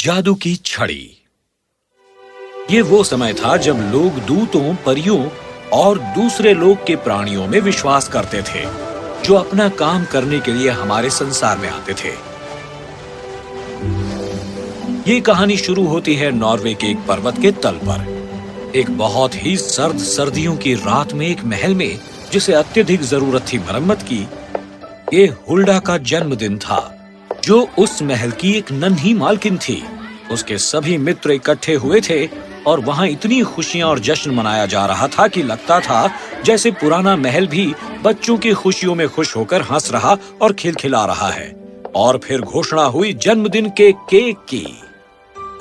जादू की छड़ी। ये वो समय था जब लोग दूतों, परियों और दूसरे लोग के प्राणियों में विश्वास करते थे, जो अपना काम करने के लिए हमारे संसार में आते थे। ये कहानी शुरू होती है नॉर्वे के एक पर्वत के तल पर। एक बहुत ही सर्द सर्दियों की रात में एक महल में, जिसे अत्यधिक जरूरत थी मरम्मत की, ये हुल्डा का जन्मदिन था, जो उस महल की एक नन्ही मालकिन थी। उसके सभी मित्र इकट्ठे हुए थे और वहां इतनी खुशियां और जश्न मनाया जा रहा था कि लगता था जैसे पुराना महल भी बच्चों की खुशियों में खुश होकर हंस रहा और खिलखिला रहा है। और फिर घोषणा हुई जन्मदिन के केक की।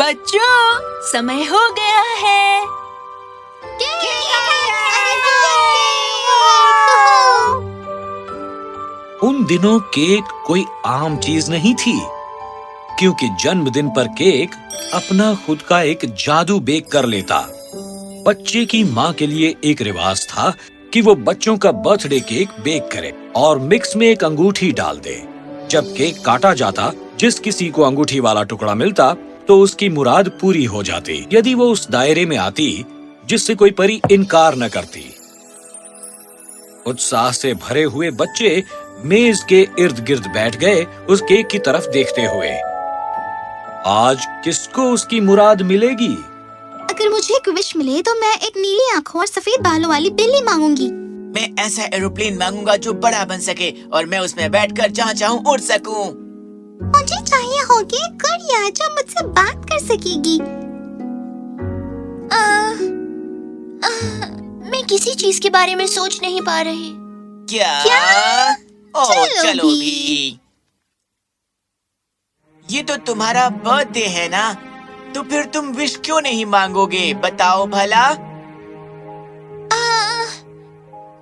बच्चों, समय हो गया है। उन दिनों केक कोई आम चीज नहीं थी, क्योंकि जन्मदिन पर केक अपना खुद का एक जादू बेक कर लेता। बच्चे की माँ के लिए एक रिवाज था कि वो बच्चों का बर्थडे केक बेक करे और मिक्स में एक अंगूठी डाल दे। जब केक काटा जाता, जिस किसी को अंगूठी वाला टुकड़ा मिलता तो उसकी मुराद पूरी हो जाती, यदि वो उस दायरे में आती जिससे कोई परी इनकार न करती। उत्साह से भरे हुए बच्चे मेज के इर्द गिर्द बैठ गए, उस केक की तरफ देखते हुए। आज किसको उसकी मुराद मिलेगी? अगर मुझे एक विश मिले तो मैं एक नीली आंखों और सफेद बालों वाली बिल्ली मांगूंगी। मैं ऐसा एरोप्लेन मांगूंगा जो बड़ा बन सके और मैं उसमें बैठकर जहाँ चाहूँ उड़ सकूं। मुझे चाहिए होगी एक गुड़िया जो मुझसे बात कर सकेगी। मैं किसी चीज के बारे में सोच नहीं पा रही। क्या? ओह, चलो भी। ये तो तुम्हारा बर्थडे है ना, तो फिर तुम विश क्यों नहीं मांगोगे? बताओ भला।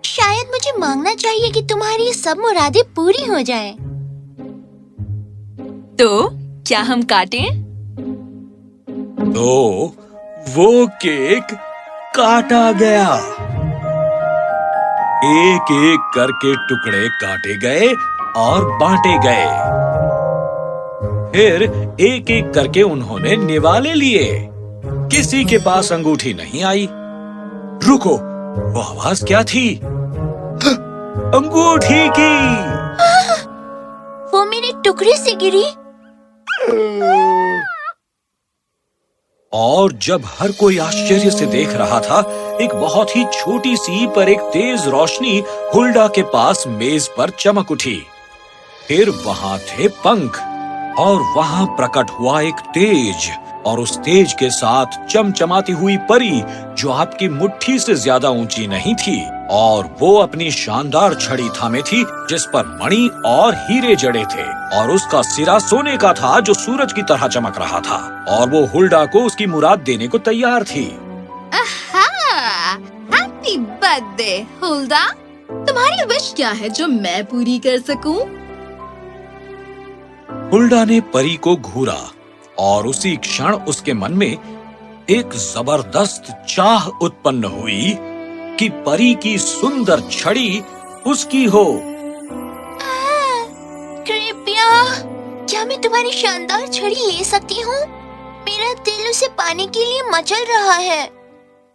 शायद मुझे मांगना चाहिए कि तुम्हारी सब मुरादें पूरी हो जाएं। तो क्या हम काटें? तो वो केक काटा गया। एक एक करके टुकड़े काटे गए और बांटे गए। फिर एक एक करके उन्होंने निवाले लिए। किसी के पास अंगूठी नहीं आई। रुको, वो आवाज क्या थी? अंगूठी की। वो मेरे टुकड़े से गिरी। और जब हर कोई आश्चर्य से देख रहा था, एक बहुत ही छोटी सी पर एक तेज रोशनी हुल्डा के पास मेज पर चमक उठी। फिर वहां थे पंख और वहां प्रकट हुआ एक तेज, और उस तेज के साथ चमचमाती हुई परी जो आपकी मुट्ठी से ज्यादा ऊंची नहीं थी, और वो अपनी शानदार छड़ी थामे थी जिस पर मणि और हीरे जड़े थे, और उसका सिरा सोने का था जो सूरज की तरह चमक रहा था, और वो हुल्डा को उसकी मुराद देने को तैयार थी। Happy birthday Hulda. तुम्हारी विश क्या है जो मैं पूरी कर सकूं? हुल्डा ने परी को घूरा और उसी क्षण उसके मन में एक जबरदस्त चाह उत्पन्न हुई कि परी की सुंदर छड़ी उसकी हो। कृपया, क्या मैं तुम्हारी शानदार छड़ी ले सकती हूँ? मेरा दिल उसे पाने के लिए मचल रहा है।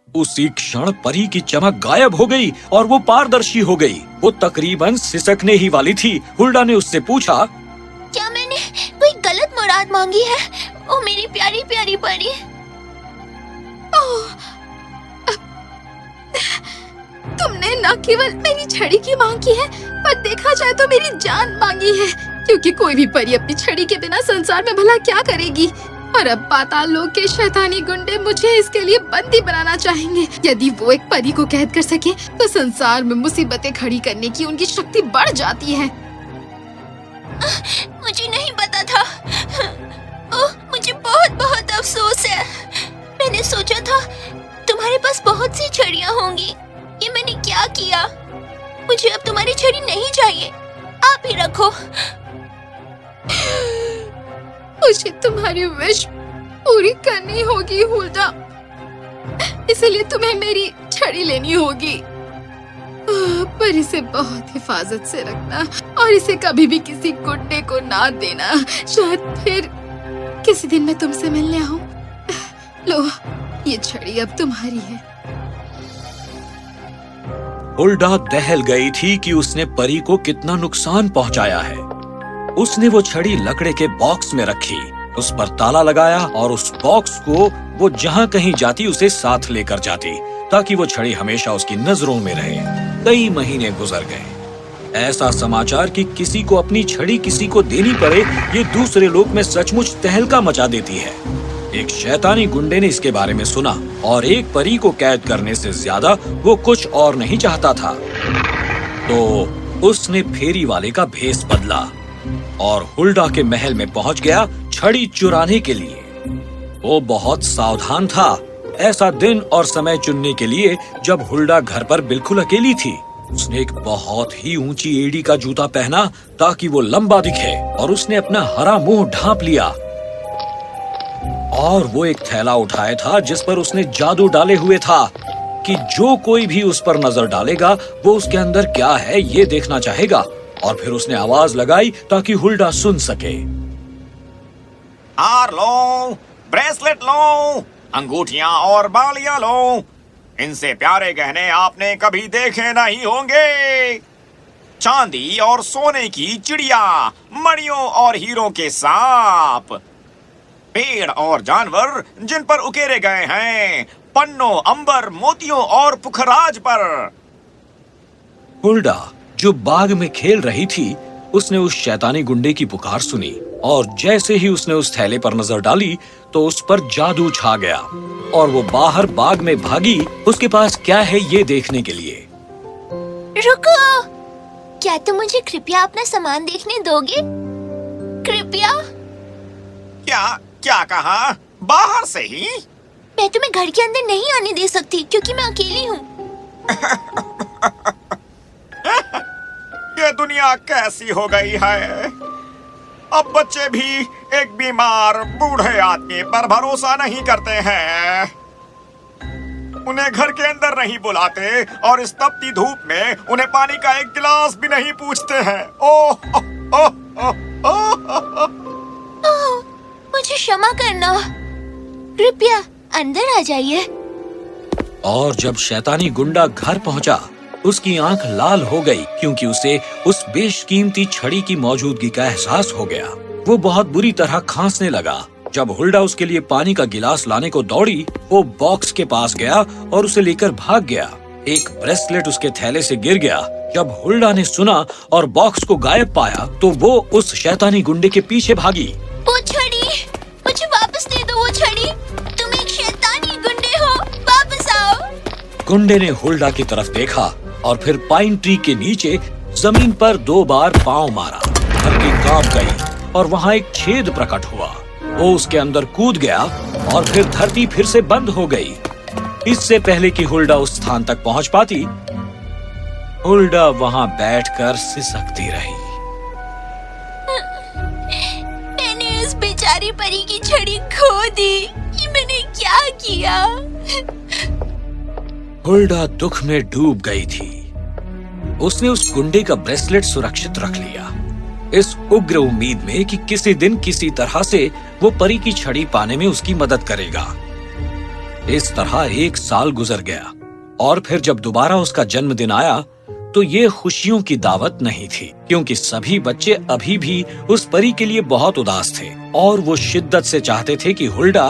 उसी क्षण परी की चमक गायब हो गई और वो पारदर्शी हो गई। वो तकरीबन सिसकने ही वाली थी। हुल्डा ने उससे पूछा, क्या मैंने कोई गलत मुराद मांगी है? ओ मेरी प्यारी प्यारी परी। तुमने न केवल मेरी छड़ी की मांग की है, पर देखा जाए तो मेरी जान मांगी है, क्योंकि कोई भी परी अपनी छड़ी के बिना संसार में भला क्या करेगी। और अब पाताल लोक के शैतानी गुंडे मुझे इसके लिए बंदी बनाना चाहेंगे। यदि वो एक परी को कैद कर सके तो संसार में मुसीबतें खड़ी करने की उनकी शक्ति बढ़ जाती है। मुझे नहीं पता था। ओह, मुझे बहुत बहुत अफसोस है। मैंने सोचा था तुम्हारे पास बहुत सी छड़ियाँ होंगी। ये मैंने क्या किया? मुझे अब तुम्हारी छड़ी नहीं चाहिए। आप ही रखो। मुझे तुम्हारी विश पूरी करनी होगी हुल्डा, इसलिए तुम्हें मेरी छड़ी लेनी होगी। पर इसे बहुत हिफाजत से रखना और इसे कभी भी किसी गुंडे को ना देना। शायद फिर किसी दिन मैं तुमसे मिलने आऊं। लो, ये छड़ी अब तुम्हारी है। हुल्डा दहल गई थी कि उसने परी को कितना नुकसान पहुंचाया है। उसने वो छड़ी लकड़े के बॉक्स में रखी, उस पर ताला लगाया और उस बॉक्स को वो जहां कहीं जाती उसे साथ लेकर जाती, ताकि वो छड़ी हमेशा उसकी नजरों में रहे। कई महीने गुजर गए। ऐसा समाचार कि किसी को अपनी छड़ी किसी को देनी पड़े, ये दूसरे लोक में सचमुच तहलका मचा देती है। एक शैतानी गुंडे ने इसके बारे में सुना और एक परी को कैद करने से ज्यादा वो कुछ और नहीं चाहता था। तो उसने फेरी वाले का भेष बदला और हुल्डा के महल में पहुंच गया छड़ी चुराने के लिए। वो बहुत सावधान था, ऐसा दिन और समय चुनने के लिए जब हुल्डा घर पर बिल्कुल अकेली थी। उसने एक बहुत ही ऊंची एड़ी का जूता पहना ताकि वो लंबा दिखे, और उसने अपना हरा मुंह ढांप लिया और वो एक थैला उठाया था जिस पर उसने जादू डाले हुए था कि जो कोई भी उस पर नजर डालेगा वो उसके अंदर क्या है ये देखना चाहेगा। और फिर उसने आवाज लगाई ताकि हुल्डा सुन सके। हार लो, ब्रेसलेट लो, अंगूठियां और बालियां लो। इनसे प्यारे गहने आपने कभी देखे नहीं होंगे। चांदी और सोने की चिड़िया, मणियों और हीरों के सांप, पेड़ और जानवर जिन पर उकेरे गए हैं पन्नों, अंबर, मोतियों और पुखराज पर। हुल्डा जो बाग में खेल रही थी, उसने उस शैतानी गुंडे की पुकार सुनी और जैसे ही उसने उस थैले पर नजर डाली तो उस पर जादू छा गया और वो बाहर बाग में भागी उसके पास क्या है ये देखने के लिए। रुको, क्या तुम मुझे कृपया अपना सामान देखने दोगे? कृपया। क्या क्या कहा? बाहर से ही? मैं तुम्हें घर के अंदर नहीं आने दे सकती क्योंकि मैं अकेली हूँ। ये दुनिया कैसी हो गई है? अब बच्चे भी एक बीमार बूढ़े आदमी पर भरोसा नहीं करते हैं। उन्हें घर के अंदर नहीं बुलाते और इस तपती धूप में उन्हें पानी का एक गिलास भी नहीं पूछते हैं। ओह, ओह, ओह, ओह, ओह, ओह, मुझे क्षमा करना। कृपया अंदर आ जाइए। और जब शैतानी गुंडा घर पहुंचा, उसकी आंख लाल हो गई क्योंकि उसे उस बेशकीमती छड़ी की मौजूदगी का एहसास हो गया। वो बहुत बुरी तरह खांसने लगा। जब हुल्डा उसके लिए पानी का गिलास लाने को दौड़ी, वो बॉक्स के पास गया और उसे लेकर भाग गया। एक ब्रेसलेट उसके थैले से गिर गया। जब हुल्डा ने सुना और बॉक्स को गायब पाया तो वो उस शैतानी गुंडे के पीछे भागी। वो छड़ी, मुझे वापस दे दो वो छड़ी। तुम एक शैतानी गुंडे हो, वापस आओ। गुंडे ने हुल्डा की तरफ देखा और फिर पाइन ट्री के नीचे जमीन पर 2 बार पांव मारा। धरती कांप गई और वहाँ एक छेद प्रकट हुआ। वो उसके अंदर कूद गया और फिर धरती फिर से बंद हो गई। इससे पहले कि हुल्डा उस स्थान तक पहुंच पाती, हुल्डा वहाँ बैठकर सिसकती रही। मैंने उस बेचारी परी की छड़ी खो दी। ये मैंने क्या किया? हुल्डा दुख में डूब गई थी। उसने उस गुंडे का ब्रेसलेट सुरक्षित रख लिया, इस उग्र उम्मीद में कि किसी दिन किसी तरह से वो परी की छड़ी पाने में उसकी मदद करेगा। इस तरह 1 साल गुजर गया और फिर जब दोबारा उसका जन्मदिन आया तो ये खुशियों की दावत नहीं थी, क्योंकि सभी बच्चे अभी भी उस परी के लिए बहुत उदास थे और वो शिद्दत से चाहते थे कि हुल्डा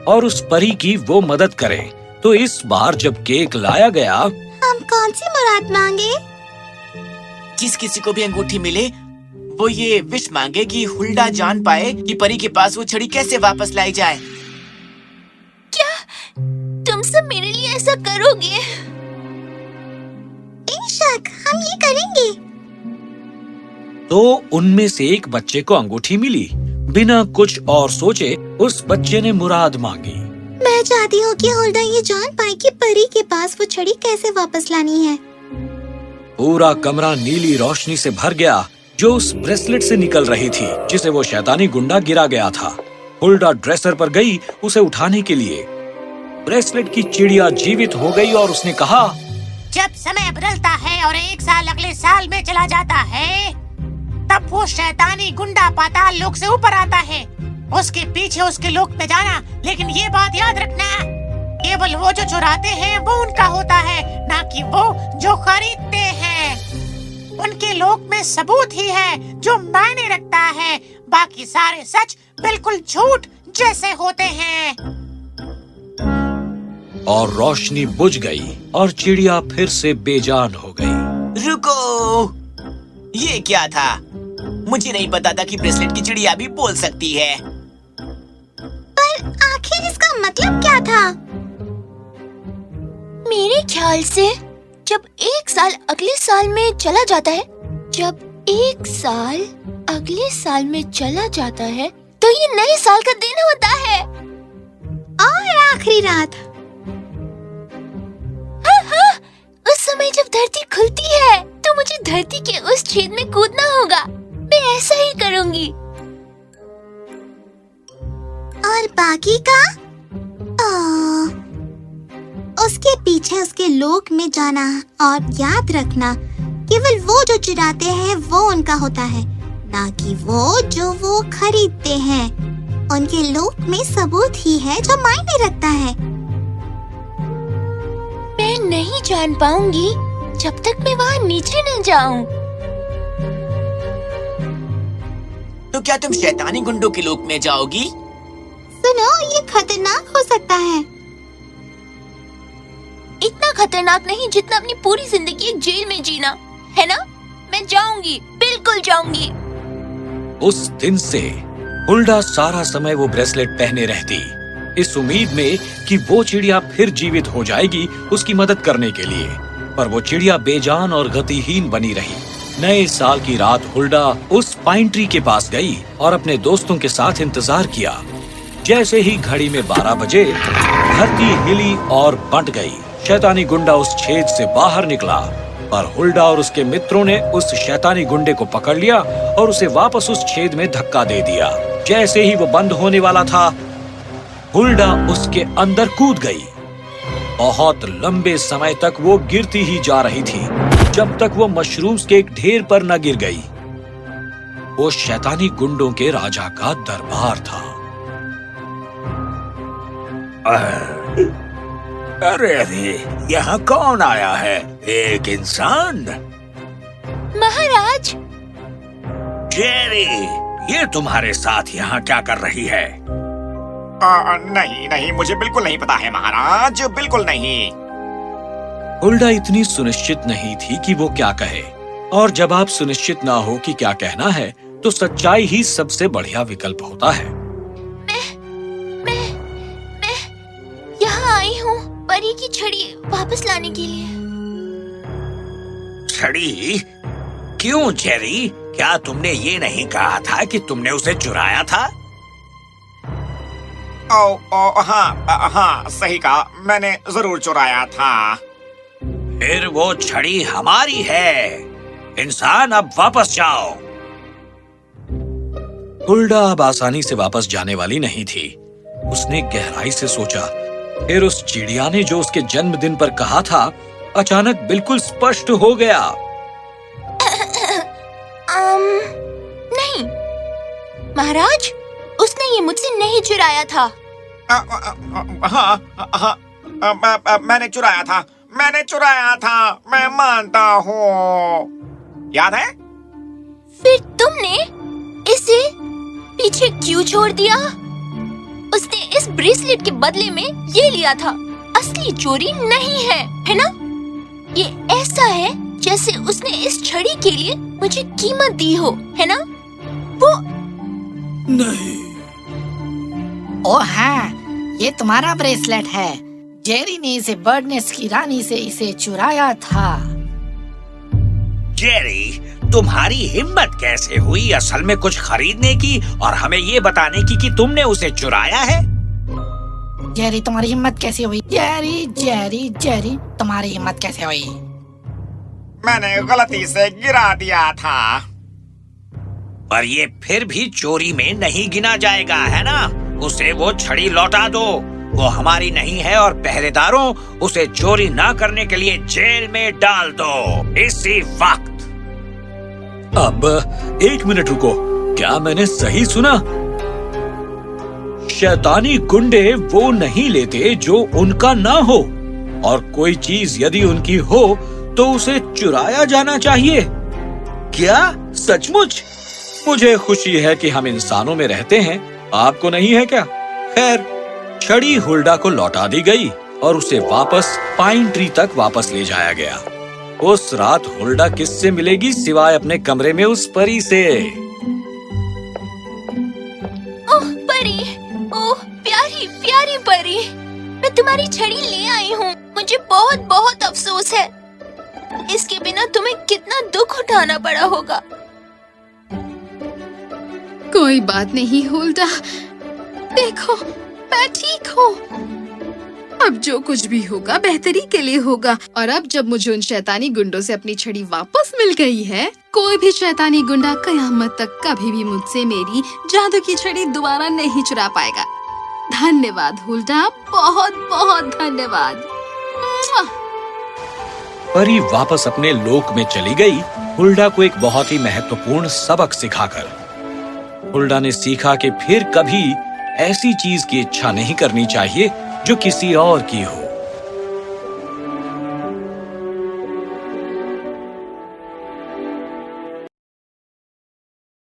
और उस परी की वो मदद करें। तो इस बार जब केक लाया गया, हम कौन सी मुराद मांगे? जिस किसी को भी अंगूठी मिले वो ये विश मांगे कि हुल्डा जान पाए कि परी के पास वो छड़ी कैसे वापस लाई जाए। क्या तुम सब मेरे लिए ऐसा करोगे? बेशक हम ये करेंगे। तो उनमें से एक बच्चे को अंगूठी मिली। बिना कुछ और सोचे उस बच्चे ने मुराद मांगी। मैं चाहती हूँ कि हुल्डा ये जान पाए कि परी के पास वो छड़ी कैसे वापस लानी है। पूरा कमरा नीली रोशनी से भर गया जो उस ब्रेसलेट से निकल रही थी जिसे वो शैतानी गुंडा गिरा गया था। हुल्डा ड्रेसर पर गई उसे उठाने के लिए। ब्रेसलेट की चिड़िया जीवित हो गई और उसने कहा, जब समय बदलता है और 1 साल अगले साल में चला जाता है, तब वो शैतानी गुंडा पाताल लोक से ऊपर आता है उसके पीछे उसके लोक में जाना, लेकिन ये बात याद रखना, केवल वो जो चुराते हैं वो उनका होता है, ना कि वो जो खरीदते हैं। उनके लोक में सबूत ही है जो मायने रखता है, बाकी सारे सच बिल्कुल झूठ जैसे होते हैं। और रोशनी बुझ गई और चिड़िया फिर से बेजान हो गई। रुको, ये क्या था? मुझे नहीं पता था कि ब्रेसलेट की चिड़िया भी बोल सकती है। पर आखिर इसका मतलब क्या था? मेरे ख्याल से जब एक साल अगले साल में चला जाता है, तो ये नए साल का दिन होता है। और आखिरी रात। हाँ, उस समय जब धरती खुलती है तो मुझे धरती के उस छेद में कूदना होगा। मैं ऐसा ही करूंगी। और बाकी का? उसके पीछे उसके लोक में जाना और याद रखना, केवल वो जो चुराते हैं वो उनका होता है, ना कि वो जो वो खरीदते हैं। उनके लोक में सबूत ही है जो मायने रखता है। मैं नहीं जान पाऊंगी जब तक मैं वहाँ नीचे न जाऊं। तो क्या तुम शैतानी गुंडों के लोक में जाओगी? सुनो, ये खतरनाक हो सकता है। इतना खतरनाक नहीं जितना अपनी पूरी जिंदगी एक जेल में जीना, है ना? मैं जाऊंगी, बिल्कुल जाऊंगी। उस दिन से हुल्डा सारा समय वो ब्रेसलेट पहने रहती, इस उम्मीद में कि वो चिड़िया फिर जीवित हो जाएगी उसकी मदद करने के लिए। पर वो चिड़िया बेजान और गतिहीन बनी रही। नए साल की रात हुल्डा उस पाइन ट्री के पास गई और अपने दोस्तों के साथ इंतजार किया। जैसे ही घड़ी में 12 बजे धरती हिली और बंट गई। शैतानी गुंडा उस छेद से बाहर निकला, पर हुल्डा और उसके मित्रों ने उस शैतानी गुंडे को पकड़ लिया और उसे वापस उस छेद में धक्का दे दिया। जैसे ही वो बंद होने वाला था, हुल्डा उसके अंदर कूद गई। बहुत लंबे समय तक वो गिरती ही जा रही थी, जब तक वो मशरूम्स के एक ढेर पर न गिर गई। वो शैतानी गुंडों के राजा का दरबार था। अरे, यहाँ कौन आया है? एक इंसान? महाराज, जेरी, ये तुम्हारे साथ यहाँ क्या कर रही है? नहीं, मुझे बिल्कुल नहीं पता है महाराज, बिल्कुल नहीं। हुल्डा इतनी सुनिश्चित नहीं थी कि वो क्या कहे, और जब आप सुनिश्चित ना हो कि क्या कहना है, तो सच्चाई ही सबसे बढ़िया विकल्प होता है। मैं यहाँ आई हूँ परी की छड़ी वापस लाने के लिए। छड़ी? क्यों जेरी? क्या तुमने ये नहीं कहा था कि तुमने उसे चुराया था? हाँ, सही कहा, मैंने जरूर चुराया था। फिर वो छड़ी हमारी है। इंसान, अब वापस जाओ। हुल्डा अब आसानी से वापस जाने वाली नहीं थी। उसने गहराई से सोचा। फिर उस चिड़िया ने जो उसके जन्मदिन पर कहा था, अचानक बिल्कुल स्पष्ट हो गया। नहीं महाराज, उसने ये मुझसे नहीं चुराया था। मैंने चुराया था, मैं मानता हूँ। याद है? फिर तुमने इसे पीछे क्यों छोड़ दिया? उसने इस ब्रेसलेट के बदले में ये लिया था। असली चोरी नहीं है ना? ये ऐसा है जैसे उसने इस छड़ी के लिए मुझे कीमत दी हो, है ना? वो नहीं। ओ हाँ, ये तुम्हारा ब्रेसलेट है। जेरी ने इसे बर्डनेस की रानी से इसे चुराया था। जेरी, तुम्हारी हिम्मत कैसे हुई असल में कुछ खरीदने की और हमें ये बताने की कि तुमने उसे चुराया है? जेरी, तुम्हारी हिम्मत कैसे हुई? जेरी, तुम्हारी हिम्मत कैसे हुई? मैंने गलती से गिरा दिया था। पर ये फिर भी चोरी में नहीं गिना जाएगा, है ना? उसे वो छड़ी लौटा दो। वो हमारी नहीं है और पहरेदारों, उसे चोरी ना करने के लिए जेल में डाल दो इसी वक्त। अब 1 मिनट रुको, क्या मैंने सही सुना? शैतानी गुंडे वो नहीं लेते जो उनका ना हो, और कोई चीज यदि उनकी हो तो उसे चुराया जाना चाहिए। क्या सचमुच? मुझे खुशी है कि हम इंसानों में रहते हैं, आपको नहीं है क्या? खैर, छड़ी हुल्डा को लौटा दी गई और उसे वापस पाइन ट्री तक वापस ले जाया गया। उस रात हुल्डा किससे मिलेगी सिवाय अपने कमरे में उस परी से? ओह परी, ओह प्यारी प्यारी परी, मैं तुम्हारी छड़ी ले आई हूँ। मुझे बहुत बहुत अफसोस है, इसके बिना तुम्हें कितना दुख उठाना पड़ा होगा। कोई बात नहीं हुल्डा, देखो मैं ठीक हूँ। अब जो कुछ भी होगा बेहतरी के लिए होगा। और अब जब मुझे उन शैतानी गुंडों से अपनी छड़ी वापस मिल गई है, कोई भी शैतानी गुंडा कयामत तक कभी भी मुझसे मेरी जादू की छड़ी दोबारा नहीं चुरा पाएगा। धन्यवाद हुल्डा, बहुत बहुत धन्यवाद। परी वापस अपने लोक में चली गई, हुल्डा को एक बहुत ही महत्वपूर्ण सबक सिखाकर। हुल्डा ने सीखा कि फिर कभी ऐसी चीज की इच्छा नहीं करनी चाहिए जो किसी और की हो।